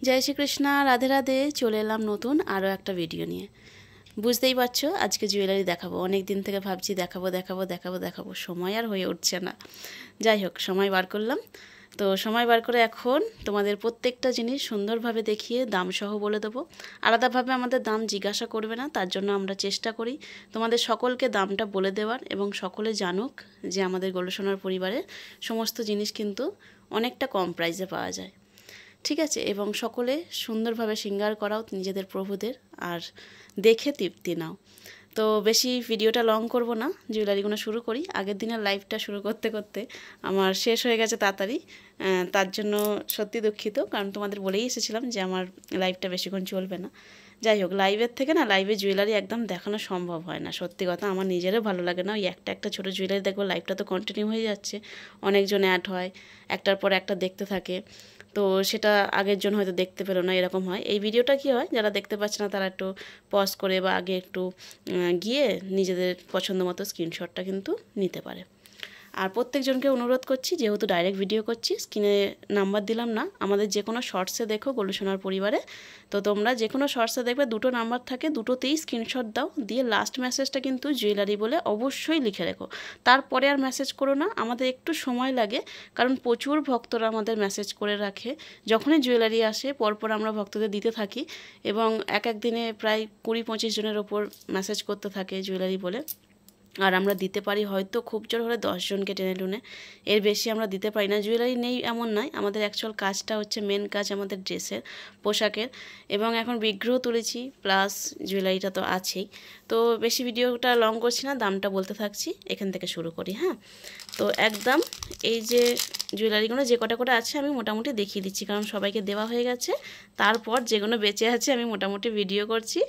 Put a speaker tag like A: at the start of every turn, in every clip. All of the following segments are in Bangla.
A: जय श्री कृष्णा राधे राधे चले एलाम नतून आरो एक भिडियो निये बुझतेई पारछो आज के जुएलारि देखाबो अनेक दिन थेके भाबछि देखाबो देखाबो देखाबो देखाबो समय आर हये उठछे ना যাই হোক समय बार करलाम तो समय बार करे एखन तोमादेर प्रत्येकटा जिनिस सुंदरभावे देखिए दाम सह बोले देबो आलादाभावे आमादेर दाम जिज्ञासा करबे ना तार जोन्नो आमरा चेष्टा करी तोमादेर सकलके दामटा बोले देवार एबं सकले जानुक जे आमादेर गोलसोनार परिवारे समस्त जिनिस किन्तु अनेकटा कम प्राइसे पाওয়া যায় ठीक है एवं सकले सुंदरभावे सिंगार कराओ निजेदेर प्रभुदेर और देखे तृप्ति नाओ तो बेशी भिडियोटा लंग करब ना जुएलारिगुलो शुरू करी आगेर दिनेर लाइभटा शुरू करते करते आमार शेष हये गेछे ताड़ाताड़ी तार जोन्नो सत्यि दुखित कारण तोमादेर बोलेई एसेछिलाम जे आमार लाइभटा बेशिक्षण चलबे ना যাই হোক লাইভের থেকে না লাইভে জুয়েলারি একদম দেখানো সম্ভব হয় না সত্যি কথা আমার নিজেরও ভালো লাগে না ওই একটা একটা ছোট জুয়েলারি দেখবো লাইভটা তো কন্টিনিউ হয়ে যাচ্ছে অনেকজন অ্যাড হয় একটার পর একটা দেখতে থাকে তো সেটা আগের জন হয়তো দেখতে পেলো না এরকম হয় এই ভিডিওটা কি হয় যারা দেখতে পাচ্ছে না তারা একটু পজ করে বা আগে একটু গিয়ে নিজেদের পছন্দ মতো স্ক্রিনশটটা কিন্তু নিতে পারে আর প্রত্যেকজনকে অনুরোধ করছি যেহেতু ডাইরেক্ট ভিডিও করছি স্ক্রিনে নাম্বার দিলাম না আমাদের যে কোনো শর্টসে দেখো গোলুসোনার পরিবারে তো তোমরা যে কোনো শর্টসে দেখবে দুটো নাম্বার থাকে দুটোতেই স্ক্রিনশট দাও দিয়ে লাস্ট মেসেজটা কিন্তু জুয়েলারি বলে অবশ্যই লিখে রেখো তারপরে আর মেসেজ করো না আমাদের একটু সময় লাগে কারণ প্রচুর ভক্তরা আমাদের মেসেজ করে রাখে যখনই জুয়েলারি আসে পরপর আমরা ভক্তদের দিতে থাকি এবং এক এক দিনে প্রায় 20-25 জনের ওপর মেসেজ করতে থাকে জুয়েলারি বলে আর আমরা দিতে পারি হয়তো খুব জোর হলে 10 জনকে টেনে টুনে এর বেশি আমরা দিতে পারি না জুয়েলারি নেই এমন নয় আমাদের অ্যাকচুয়াল কাজটা হচ্ছে মেন কাজ আমাদের ড্রেসের পোশাকের এবং এখন বিগ্রহ তুলেছি প্লাস জুয়েলারিটা তো আছেই তো বেশি ভিডিওটা লং করছি না দামটা বলতে থাকছি এখান থেকে শুরু করি হ্যাঁ তো একদম এই যে জুয়েলারিগুলো যে কটা করে আছে আমি মোটামুটি দেখিয়ে দিচ্ছি কারণ সবাইকে দেওয়া হয়ে গেছে তারপর যেগুলো বেঁচে আছে আমি মোটামুটি ভিডিও করছি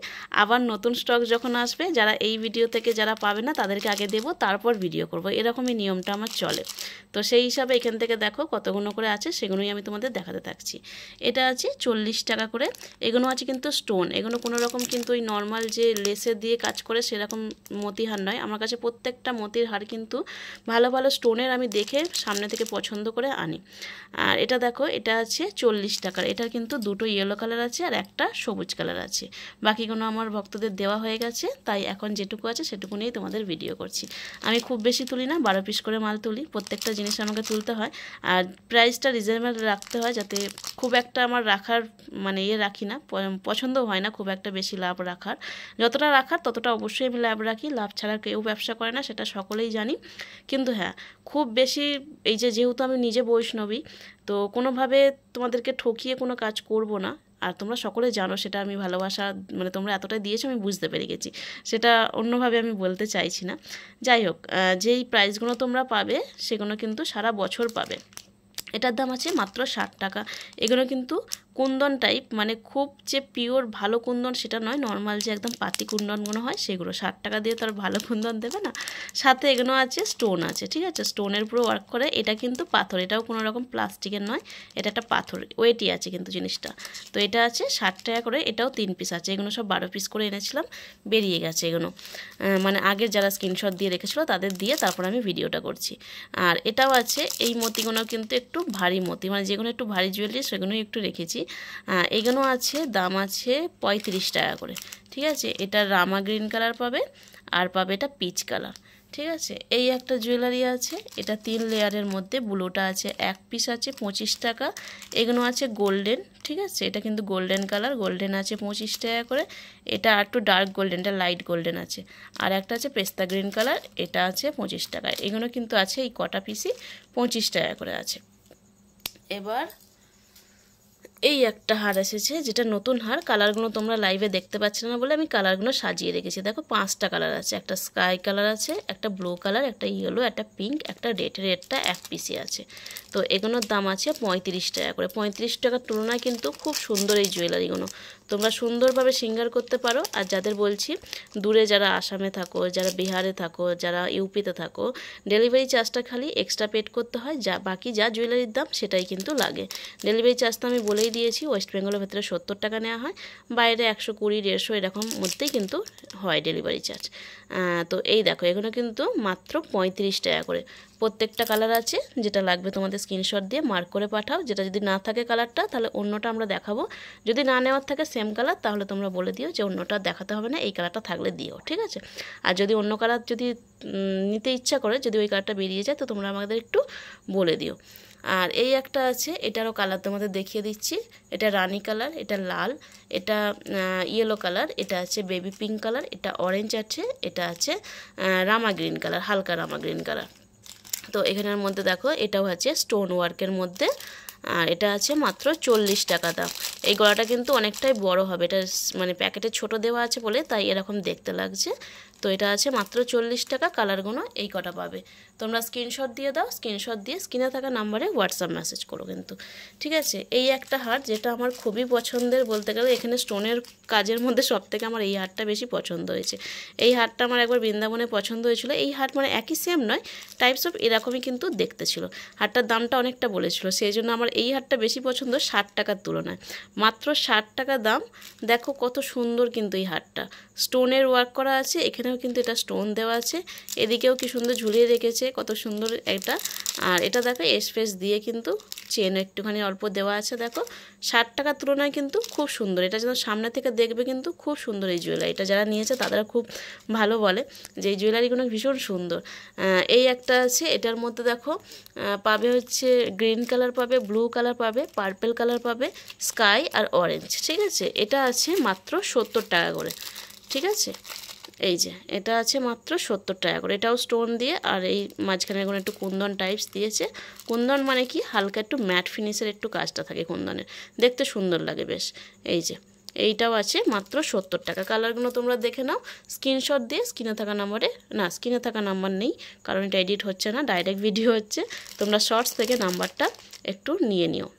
A: আবার নতুন স্টক যখন আসবে যারা এই ভিডিও থেকে যারা পাবে না তাদেরকে আগে দেব তারপর ভিডিও করব এরকমই নিয়মটা আমার চলে তো সেই হিসাবে এখান থেকে দেখো কতগুলো করে আছে সেগুলোই আমি তোমাদের দেখাতে থাকছি এটা আছে 40 টাকা করে এগুলো আছে কিন্তু স্টোন এগুলো কোনো রকম কিন্তু ওই নর্মাল যে লেসে দিয়ে কাজ করে সেরকম মতির হার নয় আমার কাছে প্রত্যেকটা মতির হার কিন্তু ভালো ভালো স্টোনের আমি দেখে সামনে থেকে পছন্দ করে আনি আর এটা দেখো এটা আছে 40 টাকার এটার কিন্তু দুটো ইয়েলো কালার আছে আর একটা সবুজ কালার আছে বাকিগুলো আমার ভক্তদের দেওয়া হয়ে গেছে তাই এখন যেটুকু আছে সেটুকু নিয়েই তোমাদের ভিডিও করছি আমি খুব বেশি তুলি না 12 পিস করে মাল তুলি প্রত্যেকটা জিনিস আমাকে তুলতে হয় আর প্রাইসটা রিজনেবল রাখতে হয় যাতে খুব একটা আমার রাখার মানে রাখি না পছন্দ হয় না খুব একটা বেশি লাভ রাখার যতটা রাখার ততটা অবশ্যই আমি লাভ রাখি লাভ ছাড়া কেউ ব্যবসা করে না সেটা সকলেই জানি কিন্তু হ্যাঁ খুব বেশি এই যেহেতু আমি নিজে বৈষ্ণবী তো কোনোভাবে তোমাদেরকে ঠকিয়ে কোনো কাজ করব না আর তোমরা সকলে জানো সেটা আমি ভালোবাসা মানে তোমরা এতটাই দিয়েছো আমি বুঝতে পেরে গেছি সেটা অন্যভাবে আমি বলতে চাইছি না যাই হোক যেই প্রাইসগুলো তোমরা পাবে সেগুলো কিন্তু সারা বছর পাবে এটার দাম আছে মাত্র 60 টাকা এগুলো কিন্তু কুন্দন টাইপ মানে খুব যে পিওর ভালো কুন্দন সেটা নয় নর্মাল যে একদম পাতি কুন্দনগুলো হয় সেগুলো 60 টাকা দিয়ে তার ভালো কুন্দন দেবে না সাথে এগুলো আছে স্টোন আছে ঠিক আছে স্টোনের পুরো ওয়ার্ক করে এটা কিন্তু পাথর এটাও কোনো রকম প্লাস্টিকের নয় এটা একটা পাথর ওয়েটই আছে কিন্তু জিনিসটা তো এটা আছে 60 টাকা করে এটাও 3 পিস আছে এগুলো সব 12 পিস করে এনেছিলাম বেরিয়ে গেছে এগুলো মানে আগের যারা স্ক্রিনশট দিয়ে রেখেছিল তাদের দিয়ে তারপর আমি ভিডিওটা করছি আর এটাও আছে এই মতিগুলো কিন্তু একটু ভারী মতি মানে যেগুলো একটু ভারী জুয়েলারি সেগুলোই একটু রেখেছি এগুলো আছে দাম আছে 35 টাকা করে ঠিক আছে এটা রামা গ্রিন কালার পাবে আর পাবে এটা পিচ কালার ঠিক আছে এই একটা জুয়েলারি আছে এটা 3 লেয়ারের মধ্যে ব্লুটা আছে এক পিস আছে 25 টাকা এগুলো আছে গোল্ডেন ঠিক আছে এটা কিন্তু গোল্ডেন কালার গোল্ডেন আছে 25 টাকা করে এটা একটু ডার্ক গোল্ডেনটা লাইট গোল্ডেন আছে আর একটা আছে পেস্তা গ্রিন কালার এটা আছে 25 টাকা এগুলো কিন্তু আছে এই কটা পিসই 25 টাকা করে আছে এবার এই একটা হার এসেছে যেটা নতুন হার কালারগুলো তোমরা লাইভে দেখতে পাচ্ছ না বলে আমি কালারগুলো সাজিয়ে রেখেছি দেখো 5টা কালার আছে একটা স্কাই কালার আছে একটা ব্লু কালার একটা ইয়েলো একটা পিঙ্ক একটা রেডটা এক পিসে আছে তো এগুলোর দাম আছে 35 টাকা করে 35 টাকার তুলনায় কিন্তু খুব সুন্দর এই জুয়েলারিগুলো তোমরা সুন্দরভাবে সিঙ্গার করতে পারো আর যাদের বলছি দূরে যারা আসামে থাকো যারা বিহারে থাকো যারা ইউপিতে থাকো ডেলিভারি চার্জটা খালি এক্সট্রা পেড করতে হয় যা বাকি যা জুয়েলারির দাম সেটাই কিন্তু লাগে ডেলিভারি চার্জটা আমি বলেই দিয়েছি ওয়েস্ট বেঙ্গলের ভেতরে 70 টাকা নেওয়া হয়, বাইরে 120, 150 এরকম মধ্যেই কিন্তু হয় ডেলিভারি চার্জ। তো এই দেখো এগুলো কিন্তু মাত্র 35 টাকা করে। প্রত্যেকটা কালার আছে, যেটা লাগবে তোমাদের স্ক্রিনশট দিয়ে মার্ক করে পাঠাও। যেটা যদি না থাকে কালারটা তাহলে অন্যটা আমরা দেখাবো, যদি না নেওয়ার থাকে সেম কালার তাহলে তোমরা বলে দিও যে অন্যটা দেখাতে হবে না, এই কালারটা থাকলে দিও, ঠিক আছে। আর যদি অন্য কালার যদি নিতে ইচ্ছা করে, যদি ওই কালারটা বেরিয়ে যায় তো তোমরা আমাদের একটু বলে দিও। আর এই একটা আছে, এটারও কালার তোমাদের দেখিয়ে দিচ্ছি। এটা রানি কালার, এটা লাল, এটা ইয়েলো কালার, এটা আছে বেবি পিঙ্ক কালার, এটা অরেঞ্জ আছে, এটা আছে রামা গ্রিন কালার, হালকা রামা গ্রিন কালার। তো এখানের মধ্যে দেখো এটাও আছে স্টোন ওয়ার্কের মধ্যে, আর এটা আছে মাত্র 40 টাকা দাম। এই গলাটা কিন্তু অনেকটাই বড় হবে, এটা মানে প্যাকেটে ছোট দেওয়া আছে বলে তাই এরকম দেখতে লাগছে। তো এটা আছে মাত্র 40 টাকা। কালারগুলো এই কটা পাবে, তোমরা স্ক্রিনশট দিয়ে দাও, স্ক্রিনশট দিয়ে স্ক্রিনে থাকা নাম্বারে হোয়াটসঅ্যাপ মেসেজ করো কিন্তু, ঠিক আছে। এই একটা হার যেটা আমার খুবই পছন্দের, বলতে গেলে এখানে স্টোনের কাজের মধ্যে সবথেকে আমার এই হারটা বেশি পছন্দ হয়েছে। এই হারটা আমার একবার বৃন্দাবনে পছন্দ হয়েছিল। এই হার মানে একই সেম নয়, টাইপস অফ এরকমই কিন্তু দেখতে ছিল। হারটার দামটা অনেকটা বলেছিল, সেই জন্য আমার এই হারটা বেশি পছন্দ 60 টাকার তুলনায়। মাত্র 60 টাকা দাম। দেখো কত সুন্দর কিন্তু এই হারটা, স্টোনের ওয়ার্ক করা আছে, এখানেও কিন্তু এটা স্টোন দেওয়া আছে, এদিকেও কি সুন্দর ঝুলিয়ে রেখেছে, কত সুন্দর এটা। আর এটা দেখো স্পেস দিয়ে কিন্তু চেন একটুখানি অল্প দেওয়া আছে। দেখো 60 টাকার তুলনায় কিন্তু খুব সুন্দর, এটা যেন সামনে থেকে দেখবে কিন্তু খুব সুন্দর এই জুয়েলারি। এটা যারা নিয়েছে তারা খুব ভালো বলে যে এই জুয়েলারিগুলো ভীষণ সুন্দর। এই একটা আছে, এটার মধ্যে দেখো পাবে হচ্ছে গ্রিন কালার পাবে, ব্লু কালার পাবে, পার্পেল কালার পাবে, স্কাই আর অরেঞ্জ, ঠিক আছে। এটা আছে মাত্র 70 টাকা করে, ঠিক আছে। এই যে এটা আছে মাত্র 70 টাকা করে, এটাও স্টোন দিয়ে, আর এই মাঝখানে কোনো একটু কুন্দন টাইপস দিয়েছে। কুন্দন মানে কি হালকা একটু ম্যাট ফিনিশের একটু কাজটা থাকে কুন্দনের, দেখতে সুন্দর লাগে বেশ। এই যে এইটাও আছে মাত্র 70 টাকা। কালারগুলো তোমরা দেখে নাও স্ক্রিনশট দিয়ে, স্ক্রিনে থাকা নাম্বারে, না স্ক্রিনে থাকা নাম্বার নেই কারণ এটা এডিট হচ্ছে না, ডাইরেক্ট ভিডিও হচ্ছে, তোমরা শর্টস থেকে নাম্বারটা একটু নিয়ে নিও।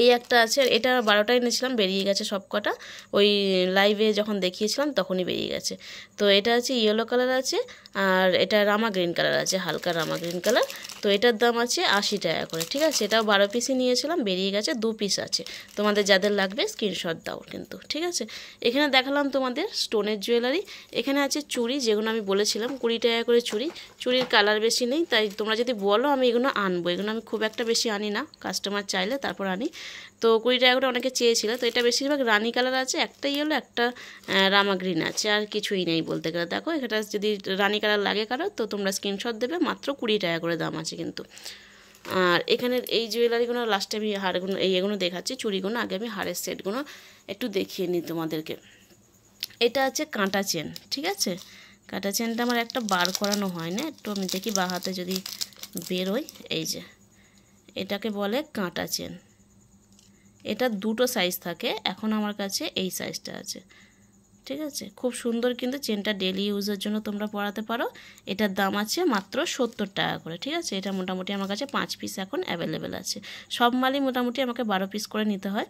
A: এই একটা আছে, এটা 12টায় এনেছিলাম, বেরিয়ে গেছে সব কটা, ওই লাইভে যখন দেখিয়েছিলাম তখনই বেরিয়ে গেছে। তো এটা আছে ইয়েলো কালার আছে, আর এটা রামা গ্রিন কালার আছে, হালকা রামা গ্রিন কালার। তো এটার দাম আছে 80 টাকা করে, ঠিক আছে। এটাও 12 পিসই নিয়েছিলাম, বেরিয়ে গেছে 2 পিস আছে। তোমাদের যাদের লাগবে স্ক্রিনশট দাও কিন্তু, ঠিক আছে। এখানে দেখালাম তোমাদের স্টোনের জুয়েলারি। এখানে আছে চুড়ি, যেগুলো আমি বলেছিলাম 20 টাকা করে চুড়ি। চুড়ির কালার বেশি নেই, তাই তোমরা যদি বলো আমি এগুলো আনবো, এগুলো আমি খুব একটা বেশি আনি না, কাস্টমার চাইলে তারপর আনি। তো 20 টাকা করে অনেকে চেয়েছিল। তো এটা বেশিরভাগ রানি কালার আছে, একটা ইয়েলো, একটা রামা গ্রিন আছে, আর কিছুই নেই বলতে গেলে। দেখো এটা যদি রানি কালার লাগে কারো তো তোমরা স্ক্রিনশট দেবে, মাত্র 20 টাকা করে দাম আছে কিন্তু। আর এখানের এই জুয়েলারিগুলো লাস্টে আমি হারগুলো এগুলো দেখাচ্ছি, চুড়িগুলো আগে আমি হারের সেটগুলো একটু দেখিয়ে নিই তোমাদেরকে। এটা আছে কাঁটা চেন, ঠিক আছে। কাঁটা চেনটা আমার একটা বার করানো হয় না, একটু আমি দেখি বা হাতে যদি বেরোয়। এই যে এটাকে বলে কাঁটা চেন। এটা দুটো সাইজ থাকে, এখন আমার কাছে এই সাইজটা আছে, ঠিক আছে। খুব সুন্দর কিন্তু চেনটা, ডেলি ইউজের জন্য তোমরা পরাতে পারো। এটার দাম আছে মাত্র 70 টাকা করে, ঠিক আছে। এটা মোটামুটি আমার কাছে 5 পিস এখন অ্যাভেলেবেল আছে। সব মালই মোটামুটি আমাকে 12 পিস করে নিতে হয়।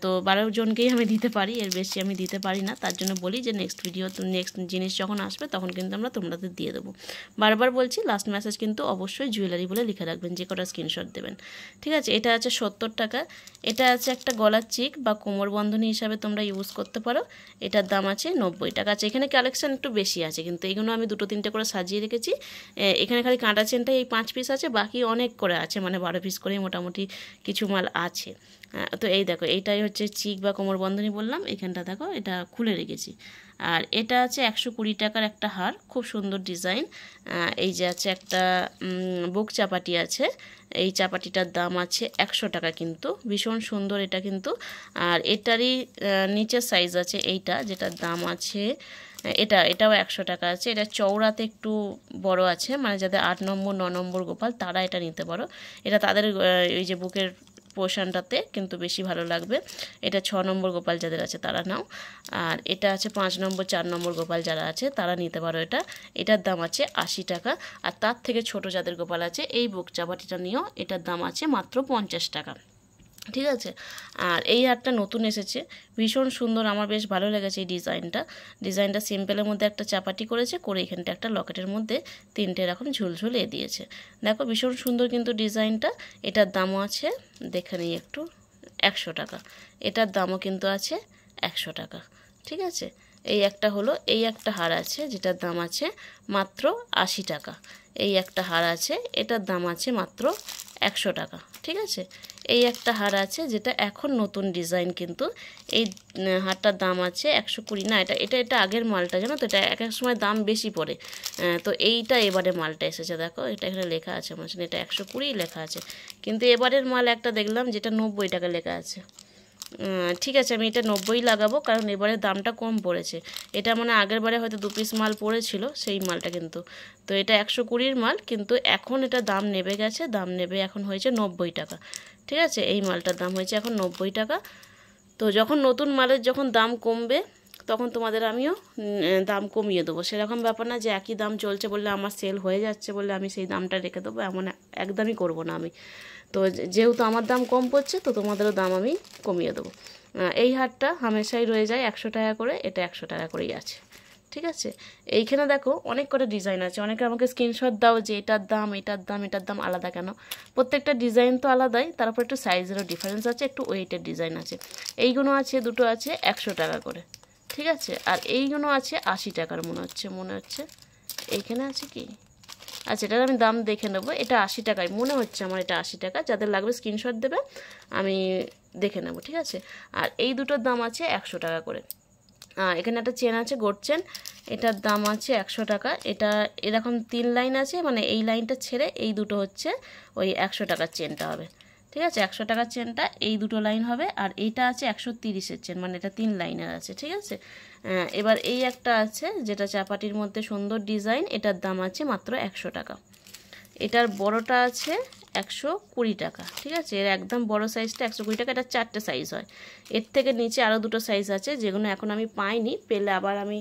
A: তো 12 জনকেই আমি দিতে পারি, এর বেশি আমি দিতে পারি না। তার জন্য বলি যে নেক্সট জিনিস যখন আসবে তখন কিন্তু আমরা তোমাদের দিয়ে দেবো। বারবার বলছি লাস্ট মেসেজ কিন্তু অবশ্যই জুয়েলারি বলে লিখে রাখবেন, যে কটা স্ক্রিনশট দেবেন, ঠিক আছে। এটা আছে 70 টাকা। এটা আছে একটা গলার চিক বা কোমর বন্ধনী হিসাবে তোমরা ইউজ করতে পারো। এটার দাম আছে 90 টাকা। আচ্ছা, এখানে কালেকশান একটু বেশি আছে কিন্তু, এইগুলো আমি 2-3টে করে সাজিয়ে রেখেছি। এখানে খালি কাঁটা চেনটাই এই 5 পিস আছে, বাকি অনেক করে আছে, মানে 12 পিস করেই মোটামুটি কিছু মাল আছে। তো এই দেখো এইটাই হচ্ছে চিক বা কোমর বন্ধনী বললাম, এখানটা দেখো এটা খুলে রেখেছি। আর এটা আছে 120 টাকার একটা হার, খুব সুন্দর ডিজাইন। এই যে আছে একটা বুক চাপাটি আছে, এই চাপাটিটার দাম আছে 100 টাকা কিন্তু, ভীষণ সুন্দর এটা কিন্তু। আর এটারই নিচের সাইজ আছে এইটা, যেটার দাম আছে এটাও 100 টাকা আছে। এটা চওড়াতে একটু বড় আছে, মানে যাদের 8 নম্বর 9 নম্বর গোপাল তারা এটা নিতে পারো। এটা তাদের এই যে বুকের পোর্শনটাতে কিন্তু বেশি ভালো লাগবে। এটা 6 নম্বর গোপাল যাদের আছে তারা নাও। আর এটা আছে 5 নম্বর 4 নম্বর গোপাল যারা আছে তারা নিতে পারো এটা। এটার দাম আছে 80 টাকা। আর তার থেকে ছোট যাদের গোপাল আছে এই বুক চাপাটিটা নিও, এটার দাম আছে মাত্র 50 টাকা, ঠিক আছে। আর এই হারটা নতুন এসেছে, ভীষণ সুন্দর, আমার বেশ ভালো লেগেছে এই ডিজাইনটা সিম্পলের মধ্যে একটা চাপাটি করেছে, করে এখানটা একটা লকেটের মধ্যে 3টে এরকম ঝুলঝুল দিয়েছে। দেখো ভীষণ সুন্দর কিন্তু ডিজাইনটা। এটার দামও আছে, দেখে নিই একটু, 100 টাকা। এটার দামও কিন্তু আছে 100 টাকা। ঠিক আছে, এই একটা হলো। এই একটা হার আছে যেটার দাম আছে মাত্র 80 টাকা। এই একটা হার আছে, এটার দাম আছে মাত্র 100 টাকা। ঠিক আছে, এই একটা হার আছে যেটা এখন নতুন ডিজাইন, কিন্তু এই হারটার দাম আছে 120 না, এটা এটা এটা আগের মালটা, জানো তো, এটা এক এক সময় দাম বেশি পড়ে। তো এইটা এবারে মালটা এসেছে, দেখো এটা এখানে লেখা আছে, মানে এটা 120 লেখা আছে, কিন্তু এবারের মাল একটা দেখলাম যেটা 90 টাকা লেখা আছে। ঠিক আছে, আমি এটা 90 লাগাবো, কারণ এবারে দামটা কম পড়েছে। এটা মানে আগের বারে হয়তো 2 পিস মাল পড়েছিল সেই মালটা, কিন্তু তো এটা 120 মাল, কিন্তু এখন এটা দাম নেমে গেছে, দাম নেবে এখন হয়েছে 90 টাকা। ঠিক আছে, এই মালটার দাম হয়েছে এখন 90 টাকা। তো যখন নতুন মালের যখন দাম কমবে তখন তোমাদের আমিও দাম কমিয়ে দেবো। সেরকম ব্যাপার না যে একই দাম চলছে বললে আমার সেল হয়ে যাচ্ছে বলে আমি সেই দামটা রেখে দেবো, এমন একদমই করব না আমি। তো যেহেতু আমার দাম কম পড়ছে, তো তোমাদেরও দাম আমি কমিয়ে দেবো। এই হারটা হামেশাই রয়ে যায় 100 টাকা করে, এটা 100 টাকা করেই আছে। ঠিক আছে, এইখানে দেখো অনেক কটা ডিজাইন আছে। অনেকে আমাকে স্ক্রিনশট দাও যে এটার দাম এটার দাম এটার দাম আলাদা কেন। প্রত্যেকটা ডিজাইন তো আলাদাই, তারপর একটু সাইজেরও ডিফারেন্স আছে, একটু ওয়েটের ডিজাইন আছে। এইগুলো আছে, দুটো আছে 100 টাকা করে। ঠিক আছে, আর এইগুলো আছে 80 টাকার মনে হচ্ছে। এইখানে আছে কি, আচ্ছা এটার আমি দাম দেখে নেবো। এটা 80 টাকায় মনে হচ্ছে আমার, এটা 80 টাকা। যাদের লাগবে স্ক্রিনশট দেবে, আমি দেখে নেব। ঠিক আছে, আর এই দুটোর দাম আছে 100 টাকা করে। এখানে একটা চেন আছে, গোট চেন, এটার দাম আছে 100 টাকা। এটা এরকম 3 লাইন আছে, মানে এই লাইনটা ছেড়ে এই দুটো হচ্ছে ওই 100 টাকার চেনটা হবে। ঠিক আছে, 100 টাকার চেনটা এই দুটো লাইন হবে, আর এইটা আছে 130-এর চেন, মানে এটা 3 লাইনের আছে। ঠিক আছে, এবার এই একটা আছে যেটা চাপাটির মধ্যে সুন্দর ডিজাইন, এটার দাম আছে মাত্র 100 টাকা। এটার বড়টা আছে 120 টাকা। ঠিক আছে, এর একদম বড় সাইজটা 120 টাকা। এটা 4টে সাইজ হয়, এর থেকে নিচে আরও দুটো সাইজ আছে যেগুলো এখন আমি পাইনি, পেলে আবার আমি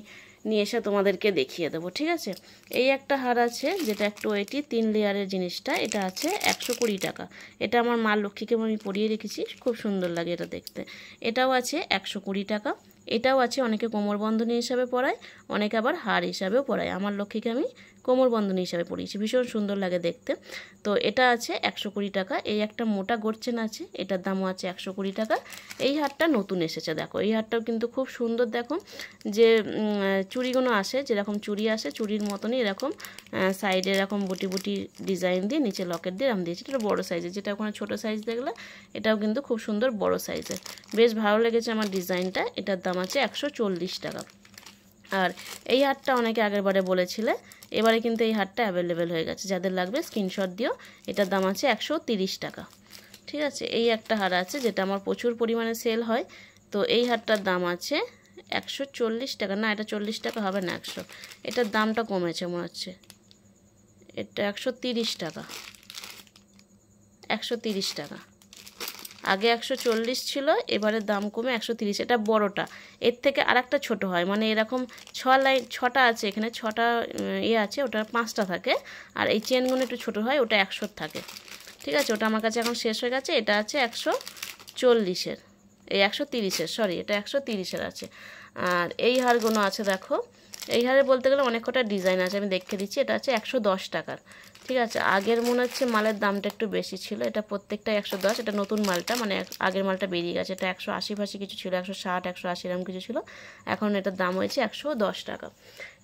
A: নিয়ে এসে তোমাদেরকে দেখিয়ে দেবো। ঠিক আছে, এই একটা হার আছে যেটা একটু ওয়েটি, 3 লেয়ারের জিনিসটা, এটা আছে 120 টাকা। এটা আমার মা লক্ষ্মীকে আমি পরিয়ে রেখেছি, খুব সুন্দর লাগে এটা দেখতে। এটাও আছে 120 টাকা। এটাও আছে, অনেকে কোমরবন্ধনী হিসাবে পরায়, অনেকে আবার হার হিসাবেও পরায়। আমার লক্ষ্মীকে আমি কোমরবন্ধনী হিসাবে পরিয়েছি, ভীষণ সুন্দর লাগে দেখতে। তো এটা আছে 120 টাকা। এই একটা মোটা গোরচেন আছে, এটার দামও আছে 120 টাকা। এই হারটা নতুন এসেছে, দেখো এই হারটাও কিন্তু খুব সুন্দর। দেখো যে চুড়িগুলো আসে, যেরকম চুড়ি আসে চুড়ির মতনই এরকম সাইডে এরকম বুটি বুটি ডিজাইন দিয়ে, নিচে লকেট দিয়ে আমি দিয়েছি। এটা বড় সাইজের, যেটা ওখানে ছোটো সাইজ দেখলে এটাও কিন্তু খুব সুন্দর বড় সাইজের, বেশ ভালো লেগেছে আমার ডিজাইনটা। এটার দাম আছে 140 টাকা। আর এই হারটা অনেকে আগের বারে বলেছিলে, এবারে কিন্তু এই হারটা অ্যাভেলেবেল হয়ে গেছে, যাদের লাগবে স্ক্রিনশট দিও। এটার দাম আছে 130 টাকা। ঠিক আছে, এই একটা হার আছে যেটা আমার প্রচুর পরিমাণে সেল হয়, তো এই হারটার দাম আছে 140 টাকা। না, এটা 40 টাকা হবে না, 100। এটার দামটা কমেছে মনে হচ্ছে, এটা 130 টাকা। 130 টাকা, আগে 140 ছিল, এবারে দাম কমে 130। এটা বড়টা, এর থেকে আরেকটা ছোট হয়, মানে এরকম 6টা আছে এখানে, 6টা আছে, ওটা 5টা থাকে। আর এই চেনগুলো একটু ছোট হয়, ওটা 100 থাকে। ঠিক আছে, ওটা আমার কাছে এখন শেষ হয়ে গেছে। এটা আছে 140-এর, এই 130-এর, সরি এটা 130-এর আছে। আর এই হারগুলো আছে, দেখো এই হারে বলতে গেলে অনেক কটা ডিজাইন আছে, আমি দেখে দিচ্ছি। এটা আছে 110 টাকার। ঠিক আছে, আগের মনে হচ্ছে মালের দামটা একটু বেশি ছিল, এটা প্রত্যেকটাই 110। এটা নতুন মালটা, মানে আগের মালটা বেরিয়ে গেছে। এটা 180 কিছু ছিল, 160 180 এরকম কিছু ছিল, এখন এটার দাম হয়েছে 110 টাকা।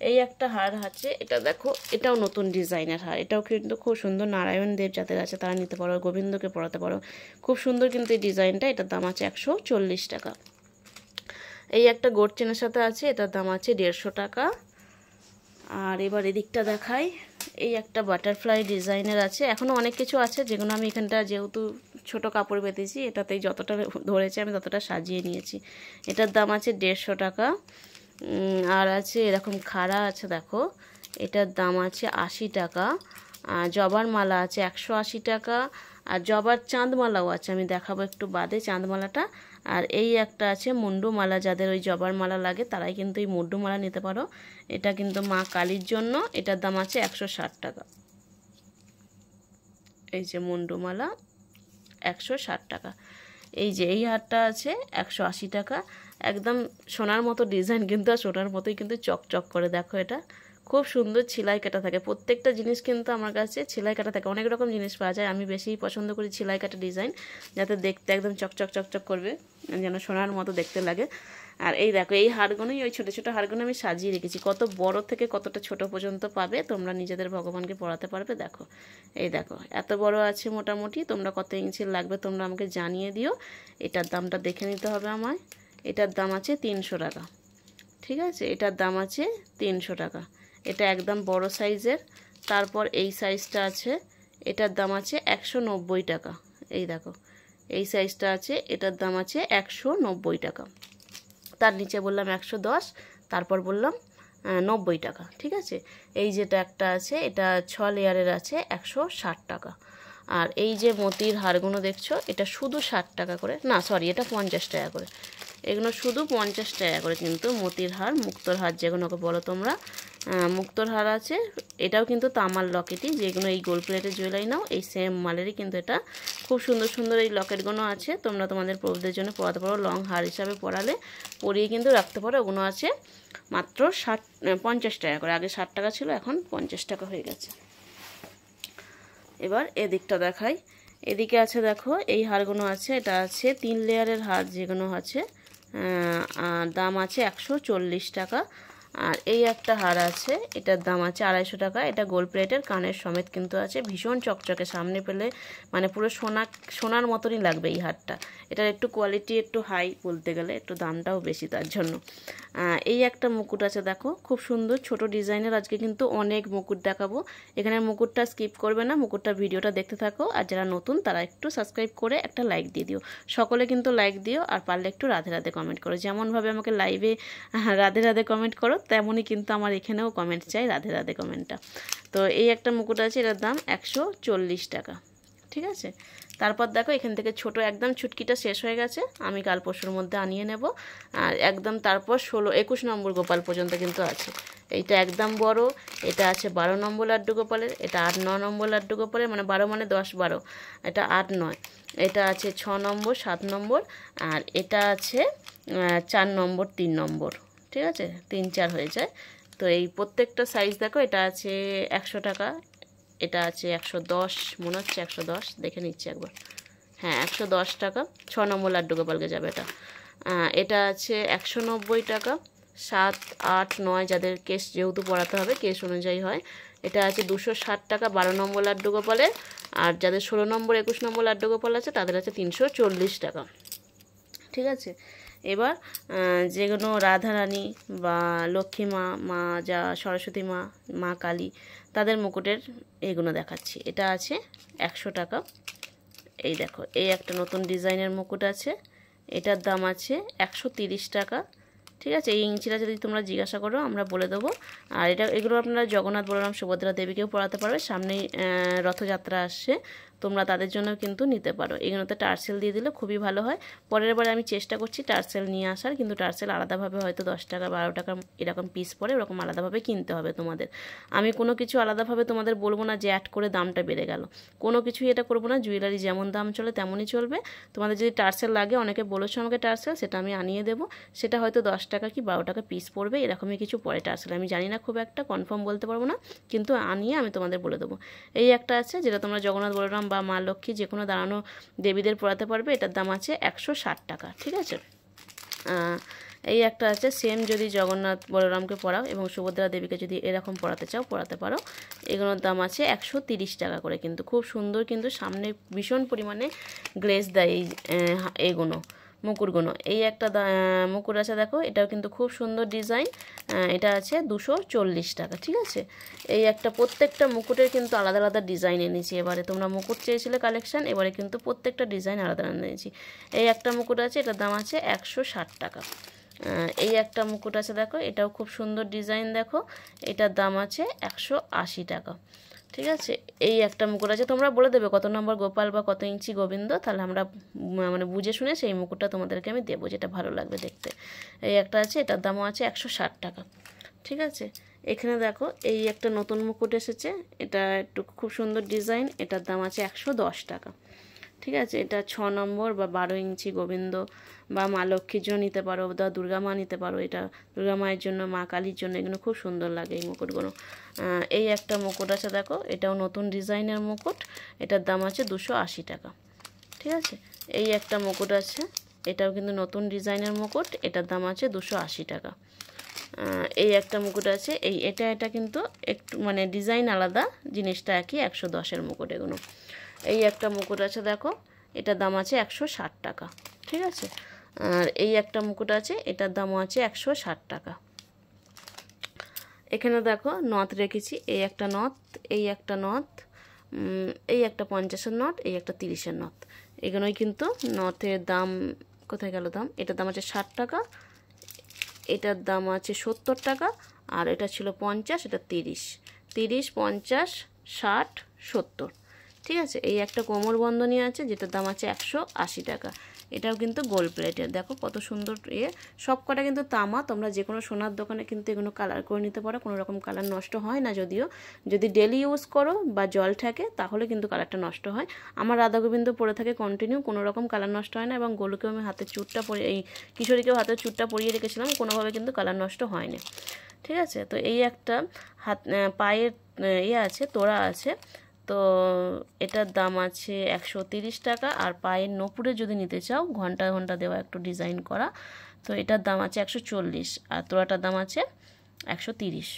A: এই একটা হার আছে, এটা দেখো এটাও নতুন ডিজাইনের হার, এটাও কিন্তু খুব সুন্দর। নারায়ণ দেব যাদের আছে তারা নিতে পারো, গোবিন্দকে পরাতে পারো, খুব সুন্দর কিন্তু এই ডিজাইনটা। এটার দাম আছে 140 টাকা। এই একটা গোট চেনের সাথে আছে, এটার দাম আছে 150 টাকা। আর এবার এদিকটা দেখাই, এই একটা বাটারফ্লাই ডিজাইনের আছে। এখনও অনেক কিছু আছে যেগুলো আমি এখানটা যেহেতু ছোট কাপড় পেতেছি, এটাতেই যতটা ধরেছে আমি ততটা সাজিয়ে নিয়েছি। এটার দাম আছে 150 টাকা। আর আছে এরকম খাড়া আছে, দেখো এটার দাম আছে 80 টাকা। জবার মালা আছে 180 টাকা। আর জবার চাঁদমালাও আছে, আমি দেখাবো একটু বাদে চাঁদমালাটা। আর এই একটা আছে মুন্ডু মালা, যাদের ওই জবার মালা লাগে তারাই কিন্তু এই মুন্ডু মালা নিতে পারো। এটা কিন্তু মা কালীর জন্য, এটার দাম আছে 160 টাকা। এই যে মুন্ডু মালা 160 টাকা। এই যে এই হারটা আছে 180 টাকা। একদম সোনার মতো ডিজাইন, কিন্তু আর সোনার মতোই কিন্তু চকচক করে, দেখো এটা খুব সুন্দর সেলাই কাটা থাকে, প্রত্যেকটা জিনিস কিন্তু আমার কাছে সেলাই কাটা থাকে। অনেক রকম জিনিস পাওয়া যায়, আমি বেশি পছন্দ করি সেলাই কাটা ডিজাইন, যাতে দেখতে একদম চকচক চকচক করবে, যেন সোনার মতো দেখতে লাগে। আর এই দেখো এই হারগুলোই, ওই ছোটো ছোটো হারগুলো আমি সাজিয়ে রেখেছি, কত বড় থেকে কতটা ছোট পর্যন্ত পাবে তোমরা নিজেদের ভগবানকে পড়াতে পারবে। দেখো এই দেখো এত বড় আছে মোটামুটি, তোমরা কত ইঞ্চির লাগবে তোমরা আমাকে জানিয়ে দিও। এটার দামটা দেখে নিতে হবে আমায়। এটার দাম আছে 300 টাকা, ঠিক আছে, এটার দাম আছে 300 টাকা। এটা একদম বড় সাইজের। তারপর এই সাইজটা আছে, এটার দাম আছে 190 টাকা। এই দেখো এই সাইজটা আছে, এটার দাম আছে 190 টাকা। তার নিচে বললাম 110, তারপর বললাম 90 টাকা, ঠিক আছে। এই যেটা একটা আছে, এটা 6 লেয়ারের আছে, 160 টাকা। আর এই যে মতির হারগুলো দেখছো, এটা শুধু 60 টাকা করে, না সরি এটা 50 টাকা করে। এগুলো শুধু 50 টাকা করে কিন্তু মতির হার, মুক্তোর হার যেগুলোকে বলো তোমরা, মুক্তোর হার আছে। এটাও কিন্তু তামার লকেটই, যেগুলো এই গোল্ড প্লেটের জুয়েলারি নাও এই সেম মালেরই কিন্তু এটা। খুব সুন্দর সুন্দর এই লকেটগুলো আছে, তোমরা তোমাদের প্রভুদের জন্য পরাতে পারো, লং হার হিসাবে পরালে পরিয়ে কিন্তু রাখতে পারো। ওগুলো আছে মাত্র 50 টাকা করে, আগে 60 টাকা ছিল, এখন 50 টাকা হয়ে গেছে। এবার এদিকটা দেখাই, এদিকে আছে দেখো এই হারগুলো আছে, এটা আছে 3 লেয়ারের হার, যেগুলো আছে দাম আছে 140 টাকা। আর এই একটা হার আছে, এটার দাম আছে 250 টাকা। এটা গোল্ড প্লেটের, কানের সমেত কিন্তু আছে, ভীষণ চকচকে, সামনে পেলে মানে পুরো সোনার মতনই লাগবে এই হারটা। এটার একটু কোয়ালিটি একটু হাই বলতে গেলে, একটু দামটাও বেশি তার জন্য। এই একটা মুকুট আছে দেখো, খুব সুন্দর ছোট ডিজাইনের। আজকে কিন্তু অনেক মুকুট দেখাবো, এখানে মুকুটটা স্কিপ করবে না, মুকুটটা ভিডিওটা দেখতে থাকো। আর যারা নতুন তারা একটু সাবস্ক্রাইব করে একটা লাইক দিয়ে দিও, সকলে কিন্তু লাইক দিও। আর পারলে একটু রাধে রাধে কমেন্ট করো, যেমনভাবে আমাকে লাইভে রাধে রাধে কমেন্ট করো, তেমনই কিন্তু আমার এখানেও কমেন্ট চাই, রাধে রাধে কমেন্টটা। তো এই একটা মুকুট আছে, এটার দাম 140 টাকা, ঠিক আছে। তারপর দেখো এখান থেকে ছোট একদম ছুটকিটা শেষ হয়ে গেছে, আমি কাল পরশুর মধ্যে আনিয়ে নেব। আর একদম তারপর 21 নম্বর গোপাল পর্যন্ত কিন্তু আছে। এইটা একদম বড়, এটা আছে 12 নম্বর লাড্ডু গোপালের, এটা 8-9 নম্বর লাড্ডু গোপালের, মানে 12 মানে 10-12, এটা 8-9, এটা আছে 6 নম্বর 7 নম্বর, আর এটা আছে 4 নম্বর 3 নম্বর, ঠিক আছে, 3-4 হয়ে যায়। তো এই প্রত্যেকটা সাইজ দেখো, এটা আছে 100 টাকা, এটা আছে 110, মনে হচ্ছে 110, দেখে নিচ্ছি একবার, হ্যাঁ 110 টাকা। 6 নম্বর লাড্ডু গোপালকে যাবে এটা। এটা আছে 190 টাকা। 7, 8, 9 যাদের কেস যেহেতু পড়াতে হবে, কেস অনুযায়ী হয়। এটা আছে 260 টাকা 12 নম্বর লাড্ডু গোপালের। আর যাদের 16 নম্বর 21 নম্বর লাড্ডু গোপাল আছে তাদের আছে 340 টাকা, ঠিক আছে। এবার যেগুলো রাধারানী বা লক্ষ্মী মা, মা যা সরস্বতী মা, মা কালী, তাদের মুকুটের এইগুলো দেখাচ্ছি। এটা আছে 100 টাকা। এই দেখো এই একটা নতুন ডিজাইনের মুকুট আছে, এটার দাম আছে 130 টাকা, ঠিক আছে। এই ইঞ্চিটা যদি তোমরা জিজ্ঞাসা করো আমরা বলে দেবো। আর এগুলো আপনারা জগন্নাথ বলরাম সুভদ্রা দেবীকেও পড়াতে পারবে, সামনেই রথযাত্রা আসছে, তোমরা তাদের জন্য কিন্তু নিতে পারো। এগুলোতে টার্সেল দিয়ে দিলে খুবই ভালো হয়। পরের বারে আমি চেষ্টা করছি টার্সেল নিয়ে আসার, কিন্তু টার্সেল আলাদাভাবে হয়তো 10 টাকা 12 টাকা এরকম পিস পড়ে, ওরকম আলাদাভাবে কিনতে হবে তোমাদের। আমি কোনো কিছু আলাদাভাবে তোমাদের বলবো না যে অ্যাড করে দামটা বেড়ে গেল, কোনো কিছুই এটা করবো না। জুয়েলারি যেমন দাম চলে তেমনই চলবে। তোমাদের যদি টার্সেল লাগে, অনেকে বলেছো আমাকে টার্সেল, সেটা আমি আনিয়ে দেবো। সেটা হয়তো 10 টাকা কি 12 টাকা পিস পড়বে, এরকমই কিছু পড়ে টার্সেল, আমি জানি না, খুব একটা কনফার্ম বলতে পারবো না, কিন্তু আনিয়ে আমি তোমাদের বলে দেবো। এই একটা আছে যেটা তোমরা জগন্নাথ বলরাম বা মা লক্ষ্মী যে কোনো দাঁড়ানো দেবীদের পড়াতে পারবে, এটার দাম আছে 160 টাকা, ঠিক আছে। এই একটা আছে সেম, যদি জগন্নাথ বলরামকে পড়াও এবং সুভদ্রা দেবীকে যদি এরকম পড়াতে চাও পড়াতে পারো। এগুলোর দাম আছে 130 টাকা করে, কিন্তু খুব সুন্দর, কিন্তু সামনে ভীষণ পরিমাণে গ্লেজ দেয় এইগুলো মুকুটগুলো। এই একটা মুকুট আছে দেখো, এটাও কিন্তু খুব সুন্দর ডিজাইন, এটা আছে 240 টাকা, ঠিক আছে। এই একটা প্রত্যেকটা মুকুটের কিন্তু আলাদা আলাদা ডিজাইন এনেছি এবারে, তোমরা মুকুট চেয়েছিলে কালেকশান, এবারে কিন্তু প্রত্যেকটা ডিজাইন আলাদা আলাদা এনেছি। এই একটা মুকুট আছে, এটার দাম আছে 160 টাকা। এই একটা মুকুট আছে দেখো, এটাও খুব সুন্দর ডিজাইন দেখো, এটার দাম আছে 180 টাকা, ঠিক আছে। এই একটা মুকুট আছে, তোমরা বলে দেবে কত নম্বর গোপাল বা কত ইঞ্চি গোবিন্দ, তাহলে আমরা মানে বুঝে শুনে সেই মুকুটটা তোমাদেরকে আমি দেবো, যেটা ভালো লাগবে দেখতে। এই একটা আছে, এটার দামও আছে 160 টাকা, ঠিক আছে। এখানে দেখো এই একটা নতুন মুকুট এসেছে, এটা একটু খুব সুন্দর ডিজাইন, এটার দাম আছে 110 টাকা, ঠিক আছে, এটা 6 নম্বর বা 12 ইঞ্চি গোবিন্দ বা মা লক্ষ্মীর জন্য নিতে পারো, বা দুর্গা মা নিতে পারো, এটা দুর্গা মায়ের জন্য, মা কালীর জন্য, এগুলো খুব সুন্দর লাগে এই মুকুটগুলো। এই একটা মুকুট আছে দেখো, এটাও নতুন ডিজাইনের মুকুট, এটার দাম আছে 280 টাকা। ঠিক আছে, এই একটা মুকুট আছে, এটাও কিন্তু নতুন ডিজাইনের মুকুট, এটার দাম আছে 280 টাকা। এই একটা মুকুট আছে, এটা কিন্তু একটু মানে ডিজাইন আলাদা, জিনিসটা একই, 110-এর মুকুট এগুলো। এই একটা মুকুট আছে দেখো, এটার দাম আছে 160 টাকা। ঠিক আছে, আর এই একটা মুকুট আছে, এটার দামও আছে 160 টাকা। এখানে দেখো নথ রেখেছি, এই একটা নথ, এই একটা নথ, এই একটা 50-এর নথ, এই একটা 30-এর নথ। এগুলোই কিন্তু নথের দাম, কোথায় গেল দাম, এটার দাম আছে 60 টাকা, এটার দাম আছে 70 টাকা, আর এটা ছিল 50, এটা 30, 50, 60, 70। ঠিক আছে, এই একটা কোমর বন্ধনী আছে, যেটার দাম আছে 180 টাকা। এটাও কিন্তু গোল্ড প্লেটের, দেখো কত সুন্দর সব কটা কিন্তু তামা। তোমরা যে কোনো সোনার দোকানে কিন্তু এগুলো কালার করে নিতে পারো, কোনো রকম কালার নষ্ট হয় না। যদিও যদি ডেলি ইউজ করো বা জল থাকে তাহলে কিন্তু কালারটা নষ্ট হয়। আমার রাধা গোবিন্দ পরে থাকে কন্টিনিউ, কোনো রকম কালার নষ্ট হয় না। এবং গোলুকেও আমি হাতের চুটটা পরিয়ে, এই কিশোরীকেও হাতের চুটটা পরিয়ে রেখেছিলাম, কোনোভাবে কিন্তু কালার নষ্ট হয়নি। ঠিক আছে, তো এই একটা হাত পায়ের আছে, তোড়া আছে, তো এটার দাম আছে 130 টাকা। আর পায়ের নপুরে যদি নিতে চাও, ঘন্টা ঘন্টা দেওয়া একটু ডিজাইন করা, তো এটার দাম আছে 140, আর তোড়াটার দাম আছে 130।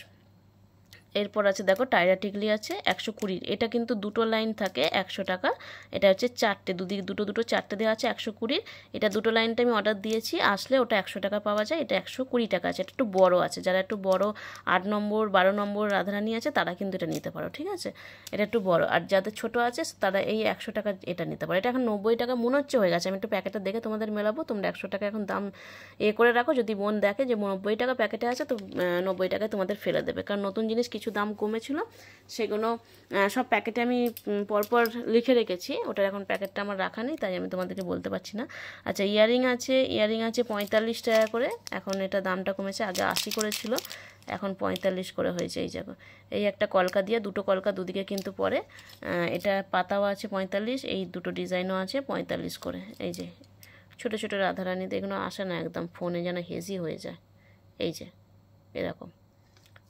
A: এরপর আছে দেখো টায়রা টিকলি আছে 120, এটা কিন্তু দুটো লাইন থাকে 100 টাকা। এটা হচ্ছে চারটে, দুদিকে দুটো দুটো চারটে দেওয়া আছে 120। এটা দুটো লাইনটা আমি অর্ডার দিয়েছি, আসলে ওটা 100 টাকা পাওয়া যায়, এটা 120 টাকা আছে। এটা একটু বড় আছে, যারা একটু বড় 8 নম্বর 12 নম্বর রাধারানী আছে তারা কিন্তু এটা নিতে পারো। ঠিক আছে, এটা একটু বড়, আর যাদের ছোট আছে তারা এই 100 টাকা এটা নিতে পারো। এটা এখন 90 টাকা মনে হচ্ছে হয়ে গেছে, আমি একটু প্যাকেটটা দেখে তোমাদের মেলাবো। তোমরা 100 টাকা এখন দাম করে রাখো, যদি বোন দেখে যে 90 টাকা প্যাকেটে আছে তো 90 টাকায় তোমাদের ফেলে দেবে, কারণ নতুন জিনিস কিছু দাম কমেছিল, সেগুলো সব প্যাকেটে আমি পরপর লিখে রেখেছি। ওটার এখন প্যাকেটটা আমার রাখা নেই, তাই আমি তোমাদেরকে বলতে পারছি না। আচ্ছা, ইয়ারিং আছে 45 টাকা করে, এখন এটা দামটা কমেছে, আগে 80 করে ছিল, এখন 45 করে হয়েছে। এই জায়গা এই একটা কলকা দিয়ে, দুটো কলকা দুদিকে কিন্তু পরে, এটা পাতাও আছে 45, এই দুটো ডিজাইনও আছে 45 করে। এই যে ছোটো ছোটো রাধারানীতে এগুলো আসে না, একদম ফোনে যেন হেজি হয়ে যায়, এই যে এরকম।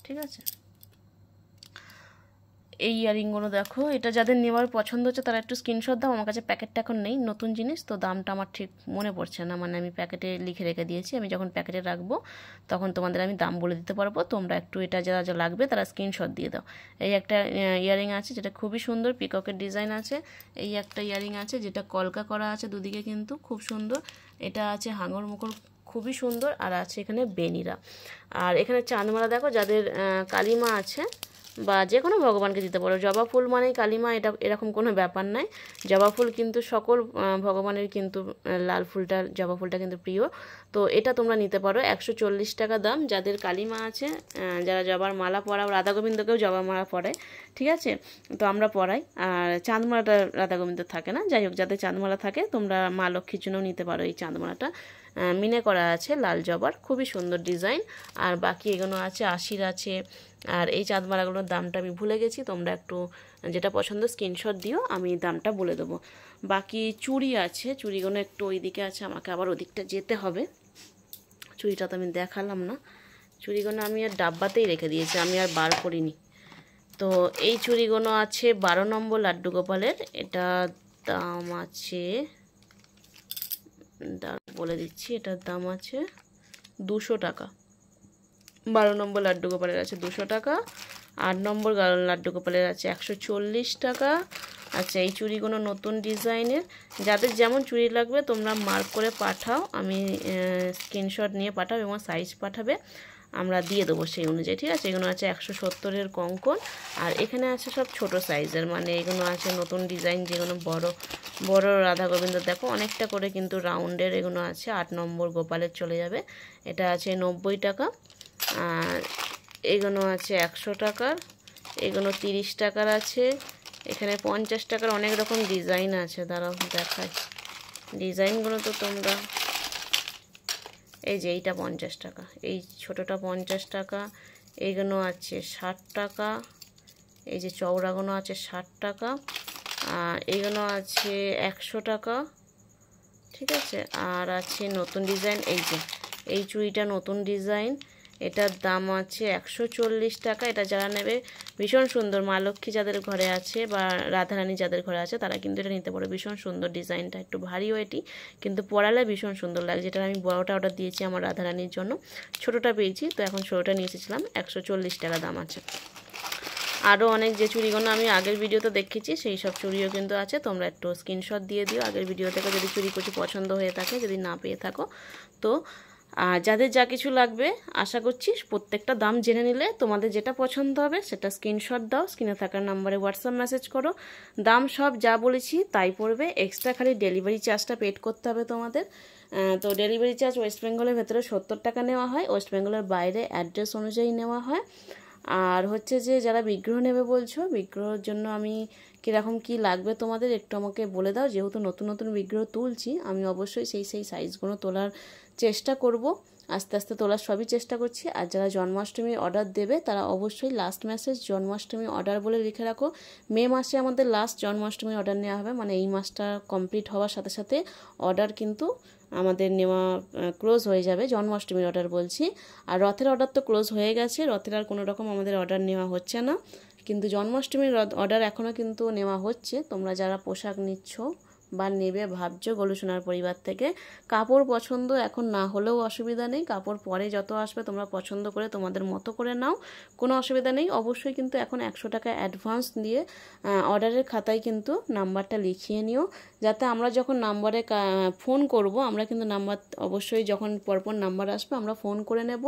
A: ঠিক আছে, এই ইয়ারিংগুলো দেখো, এটা যাদের নেওয়ার পছন্দ হচ্ছে তারা একটু স্ক্রিনশট দাও। আমার কাছে প্যাকেটটা এখন নেই, নতুন জিনিস তো দামটা আমার ঠিক মনে পড়ছে না, মানে আমি প্যাকেটে লিখে রেখে দিয়েছি, আমি যখন প্যাকেটে রাখবো তখন তোমাদের আমি দাম বলে দিতে পারবো। তোমরা একটু এটা যারা যা লাগবে তারা স্ক্রিনশট দিয়ে দাও। এই একটা ইয়ারিং আছে যেটা খুবই সুন্দর, পিককের ডিজাইন আছে। এই একটা ইয়ারিং আছে যেটা কলকা করা আছে দুদিকে, কিন্তু খুব সুন্দর। এটা আছে হাঙর মুখর, খুবই সুন্দর। আর আছে এখানে বেনিরা, আর এখানে চাঁদমালা দেখো, যাদের কালিমা আছে বা যে কোনো ভগবানকে দিতে পারো। জবা ফুল মানেই কালিমা, এটা এরকম কোনো ব্যাপার নাই। জবা ফুল কিন্তু সকল ভগবানের কিন্তু লাল ফুলটা, জবা ফুলটা কিন্তু প্রিয়। তো এটা তোমরা নিতে পারো, 140 টাকা দাম। যাদের কালিমা আছে, যারা জবার মালা পরাও, রাধা গোবিন্দকেও জবা মালা পরায়, ঠিক আছে, তো আমরা পরাই। আর চাঁদমালাটা রাধা গোবিন্দ থাকে না, যাই হোক, যাদের চাঁদমালা থাকে তোমরা মা লক্ষ্মীর জন্যও নিতে পারো এই চাঁদমালাটা। মিনে করা আছে লাল জবার, খুবই সুন্দর ডিজাইন। আর বাকি এগুলো আছে 80 আছে। আর এই চাঁদমালাগুলোর দামটা আমি ভুলে গেছি, তোমরা একটু যেটা পছন্দ স্ক্রিনশট দিও, আমি দামটা বলে দেবো। বাকি চুড়ি আছে, চুড়িগুলো একটু ওই দিকে আছে, আমাকে আবার ওদিকটা যেতে হবে। চুড়িটা তো আমি দেখালাম না, চুড়িগুলো আমি আর ডাব্বাতেই রেখে দিয়েছি, আমি আর বার করিনি। তো এই চুড়িগুলো আছে 12 নম্বর লাড্ডু গোপালের, এটা দাম আছে, বলে দিচ্ছি, এটার দাম আছে 200 টাকা। 12 নম্বর লাড্ডু গোপালের আছে 200 টাকা, 8 নম্বর লাড্ডু গোপালের আছে 140 টাকা। আচ্ছা, এই চুড়িগুলো নতুন ডিজাইনের, যাদের যেমন চুড়ি লাগবে তোমরা মার্ক করে পাঠাও, আমি স্ক্রিনশট নিয়ে পাঠাও এবং সাইজ পাঠাবে, আমরা দিয়ে দেবো সেই অনুযায়ী। ঠিক আছে, এগুলো আছে 170-এর কঙ্কন। আর এখানে আছে সব ছোট সাইজের, মানে এগুলো আছে নতুন ডিজাইন, যেগুলো বড় বড় রাধা গোবিন্দ দেখো অনেকটা করে কিন্তু রাউন্ডের, এগুলো আছে 8 নম্বর গোপালের চলে যাবে, এটা আছে 90 টাকা। আর এগুলো আছে 100 টাকার, এগুলো 30 টাকার আছে, এখানে 50 টাকার অনেক রকম ডিজাইন আছে, দাঁড়াও দেখাই ডিজাইনগুলো। তো তোমরা এই যে এইটা 50 টাকা, এই ছোটোটা 50 টাকা, এইগুলো আছে 60 টাকা, এই যে চওড়াগুলো আছে 60 টাকা, এগুলো আছে 100 টাকা, ঠিক আছে। আর আছে নতুন ডিজাইন, এই যে এই চুড়িটা নতুন ডিজাইন, এটার দাম আছে 140 টাকা। এটা যারা নেবে ভীষণ সুন্দর, মা লক্ষ্মী যাদের ঘরে আছে বা রাধারানী যাদের ঘরে আছে তারা কিন্তু এটা নিতে পারে। ভীষণ সুন্দর ডিজাইনটা, একটু ভারী ওয়েটি কিন্তু পরালে ভীষণ সুন্দর লাগে। যেটা আমি বড়টা অর্ডার দিয়েছি আমার রাধারানীর জন্য, ছোটোটা পেয়েছি, তো এখন ছোটোটা নিয়ে এসেছিলাম। 140 টাকা দাম আছে। আরও অনেক যে চুড়িগুলো আমি আগের ভিডিওতে দেখেছি সেই সব চুড়িও কিন্তু আছে, তোমরা একটু স্ক্রিনশট দিয়ে দিও আগের ভিডিও থেকে যদি চুড়ি কিছু পছন্দ হয়ে থাকে, যদি না পেয়ে থাকো। তো যাদের যা কিছু লাগবে আশা করছি প্রত্যেকটা দাম জেনে নিলে তোমাদের যেটা পছন্দ হবে সেটা স্ক্রিনশট দাও, স্ক্রিনে থাকার নাম্বারে হোয়াটসঅ্যাপ মেসেজ করো। দাম সব যা বলেছি তাই পড়বে, এক্সট্রা খালি ডেলিভারি চার্জটা পেড করতে হবে তোমাদের। তো ডেলিভারি চার্জ ওয়েস্ট বেঙ্গলের ভেতরে 70 টাকা নেওয়া হয়, ওয়েস্ট বেঙ্গলের বাইরে অ্যাড্রেস অনুযায়ী নেওয়া হয়। আর হচ্ছে যে যারা বিগ্রহ নেবে বলছো, বিগ্রহের জন্য আমি কীরকম কী লাগবে তোমাদের একটু আমাকে বলে দাও। যেহেতু নতুন নতুন বিগ্রহ তুলছি, আমি অবশ্যই সেই সাইজগুলো তোলার চেষ্টা করব, আস্তে আস্তে তোলার সবই চেষ্টা করছি। আর যারা জন্মাষ্টমী অর্ডার দেবে তারা অবশ্যই লাস্ট মেসেজ জন্মাষ্টমী অর্ডার বলে লিখে রাখো। মে মাসে আমাদের লাস্ট জন্মাষ্টমী অর্ডার নেওয়া হবে, মানে এই মাসটা কমপ্লিট হওয়ার সাথে সাথে অর্ডার কিন্তু আমাদের নেওয়া ক্লোজ হয়ে যাবে, জন্মাষ্টমীর অর্ডার বলছি। আর রথের অর্ডার তো ক্লোজ হয়ে গেছে, রথের আর কোনো রকম আমাদের অর্ডার নেওয়া হচ্ছে না, কিন্তু জন্মাষ্টমীর অর্ডার এখনও কিন্তু নেওয়া হচ্ছে। তোমরা যারা পোশাক নিচ্ছ বা নেবে ভাবছো গোলুসোনার পরিবার থেকে, কাপড় পছন্দ এখন না হলেও অসুবিধা নেই, কাপড় পরে যত আসবে তোমরা পছন্দ করে তোমাদের মতো করে নাও, কোনো অসুবিধা নেই। অবশ্যই কিন্তু এখন 100 টাকা অ্যাডভান্স দিয়ে অর্ডারের খাতায় কিন্তু নাম্বারটা লিখিয়ে নিও, যাতে আমরা যখন নাম্বারে ফোন করব, আমরা কিন্তু নাম্বার অবশ্যই যখন পরপর নাম্বার আসবে আমরা ফোন করে নেব,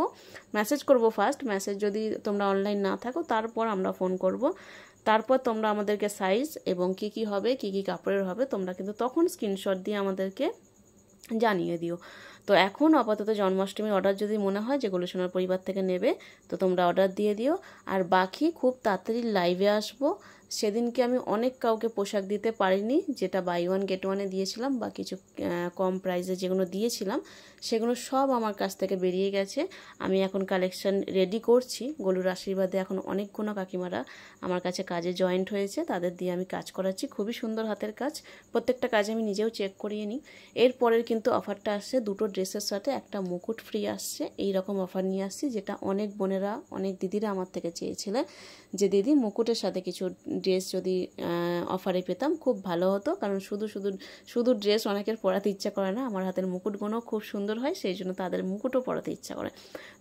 A: মেসেজ করব ফার্স্ট, মেসেজ যদি তোমরা অনলাইন না থাকো তারপর আমরা ফোন করব। তারপর তোমরা আমাদেরকে সাইজ এবং কি হবে, কি কাপড়ের হবে, তোমরা কিন্তু তখন স্ক্রিনশট দিয়ে আমাদেরকে জানিয়ে দিও। তো এখন আপাতত জন্মাষ্টমীর অর্ডার যদি মনে হয় যে গোলুসোনার পরিবার থেকে নেবে তো তোমরা অর্ডার দিয়ে দিও। আর বাকি খুব তাড়াতাড়ি লাইভে আসবো। সেদিনকে আমি অনেক কাউকে পোশাক দিতে পারিনি, যেটা বাই ওয়ান গেট ওয়ানে দিয়েছিলাম বা কিছু কম প্রাইসে যেগুলো দিয়েছিলাম সেগুলো সব আমার কাছ থেকে বেরিয়ে গেছে। আমি এখন কালেকশন রেডি করছি, গোলুর আশীর্বাদে এখন অনেকগুলো কাকিমারা আমার কাছে কাজে জয়েন্ট হয়েছে, তাদের দিয়ে আমি কাজ করাচ্ছি। খুবই সুন্দর হাতের কাজ, প্রত্যেকটা কাজ আমি নিজেও চেক করিয়ে নিই। এরপরের কিন্তু অফারটা আসছে, দুটো ড্রেসের সাথে একটা মুকুট ফ্রি আসছে, এই রকম অফার নিয়ে আসছি, যেটা অনেক বোনেরা অনেক দিদিরা আমার থেকে চেয়েছিলেন যে দিদি মুকুটের সাথে কিছু ড্রেস যদি অফারে পেতাম খুব ভালো হতো, কারণ শুধু ড্রেস অনেকের পরাতে ইচ্ছা করে না, আমার হাতের মুকুটগুলো খুব সুন্দর হয়, সেই জন্য তাদের মুকুটও পরাতে ইচ্ছা করে।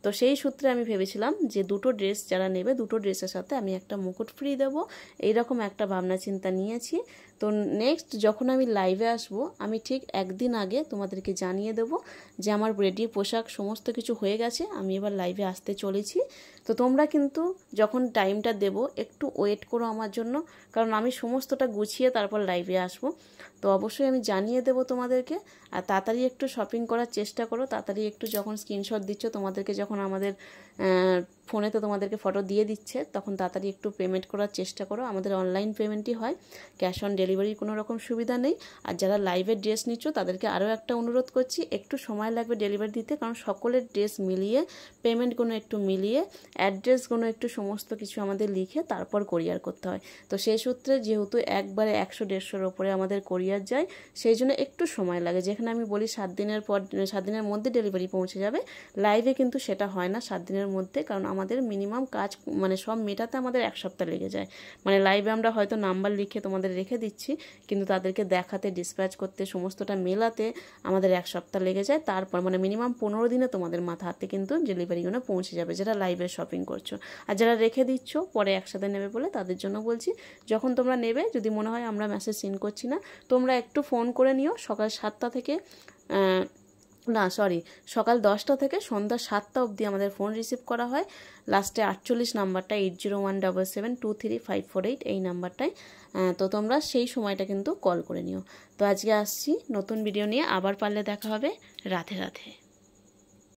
A: তো সেই সূত্রে আমি ভেবেছিলাম যে দুটো ড্রেস যারা নেবে দুটো ড্রেসের সাথে আমি একটা মুকুট ফ্রি দেবো, এইরকম একটা ভাবনা চিন্তা নিয়েছি। তো নেক্সট যখন আমি লাইভে আসব আমি ঠিক একদিন আগে তোমাদেরকে জানিয়ে দেবো যে আমার রেডি পোশাক সমস্ত কিছু হয়ে গেছে, আমি এবার লাইভে আসতে চলেছি। তো তোমরা কিন্তু যখন টাইমটা দেবো একটু ওয়েট করো আমার জন্য, কারণ আমি সমস্তটা গুছিয়ে তারপর লাইভে আসব। তো অবশ্যই আমি জানিয়ে দেবো তোমাদেরকে। আর তাড়াতাড়ি একটু শপিং করার চেষ্টা করো, তাড়াতাড়ি একটু যখন স্ক্রিনশট দিচ্ছ তোমাদেরকে, যখন আমাদের ফোনেতে তোমাদেরকে ফটো দিয়ে দিচ্ছে তখন তাড়াতাড়ি একটু পেমেন্ট করার চেষ্টা করো। আমাদের অনলাইন পেমেন্টই হয়, ক্যাশ অন ডেলিভারির কোনো রকম সুবিধা নেই। আর যারা লাইভের ড্রেস নিচ্ছ তাদেরকে আরও একটা অনুরোধ করছি, একটু সময় লাগবে ডেলিভারি দিতে, কারণ সকলের ড্রেস মিলিয়ে পেমেন্টগুলো একটু মিলিয়ে অ্যাড্রেসগুলো একটু সমস্ত কিছু আমাদের লিখে তারপর কোরিয়ার করতে হয়। তো সেই সূত্রে যেহেতু একবারে 100-150-র ওপরে আমাদের কোরিয়ার যায়, সেই জন্য একটু সময় লাগে। যেখানে আমি বলি 7 দিনের মধ্যে ডেলিভারি পৌঁছে যাবে, লাইভে কিন্তু সেটা হয় না 7 দিনের মধ্যে, কারণ আমাদের মিনিমাম কাজ মানে সব মেটাতে আমাদের 1 সপ্তাহ লেগে যায়। মানে লাইভে আমরা হয়তো নাম্বার লিখে তোমাদের রেখে দিচ্ছি, কিন্তু তাদেরকে দেখাতে, ডিসপ্যাচ করতে, সমস্তটা মেলাতে আমাদের 1 সপ্তাহ লেগে যায়। তারপর মানে মিনিমাম 15 দিনে তোমাদের মাথা হাতে কিন্তু ডেলিভারিগুলো পৌঁছে যাবে, যারা লাইভে শপিং করছো। আর যারা রেখে দিচ্ছ পরে একসাথে নেবে বলে তাদের জন্য বলছি, যখন তোমরা নেবে যদি মনে হয় আমরা মেসেজ সিন করছি না, তোমরা একটু ফোন করে নিও। সকাল 7টা থেকে সকাল 10টা থেকে সন্ধ্যা 7টা অবধি আমাদের ফোন রিসিভ করা হয়। লাস্টে 48 নাম্বারটা 8017723548 এই নাম্বারটায়, তো তোমরা সেই সময়টা কিন্তু কল করে নিও। তো আজকে আসছি নতুন ভিডিও নিয়ে, আবার পারলে দেখা হবে। রাধে রাধে।